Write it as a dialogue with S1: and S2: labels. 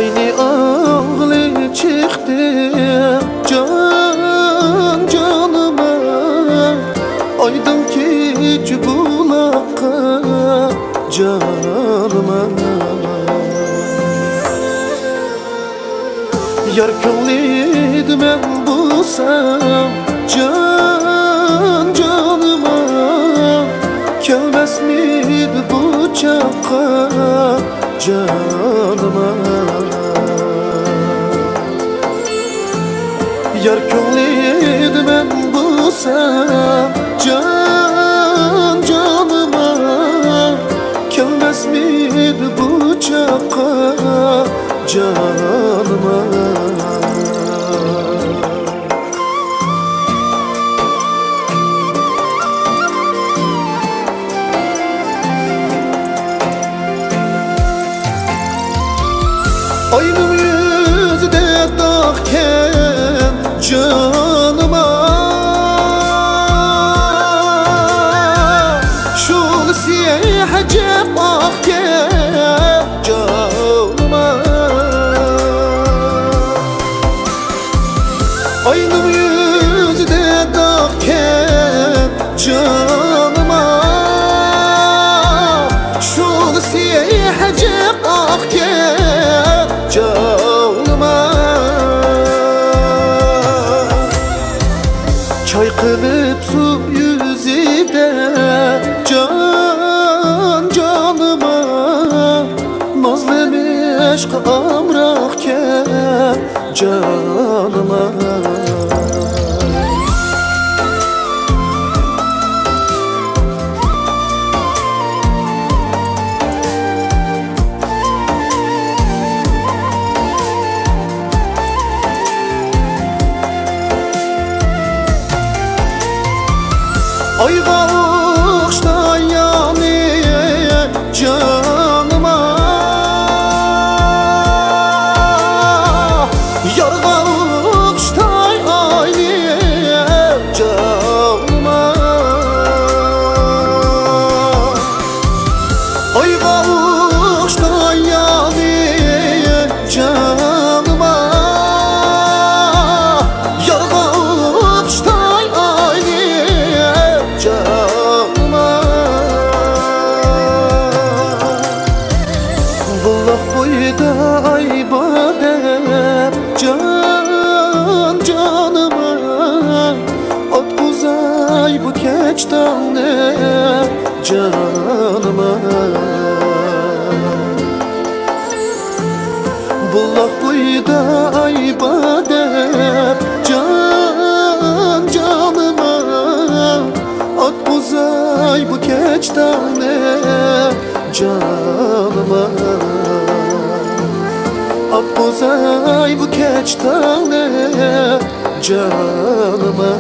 S1: Aynı ağlı çıktı can canıma. Aydın ki cubulaka canıma. Yar könliydi men bulsam can canıma. Kelmez miydi bu çaqa canıma. Yar könliydi men bulsam can canıma. Kelmez miydi bu çaqa canıma. Aynım yüzde dağken canıma. Şul siyah cep ahken canıma. Aynım yüzde dağken canıma. Şul siyah cep ahken canıma. Çay kılıp su yüzüde can canıma. Nazlı meşk amrahken canıma. Ayga uçta yani canıma. Yarga uçta aynı canıma. Ayga uçta yani canıma. Yarga uçta aynı canıma. Bullak boyda ay badem can canıma. At uzay bu keç dağne canıma. Bullak boyda ay badem can canıma. At uzay bu keç dağne canıma. At uzay bu keç dağne canıma.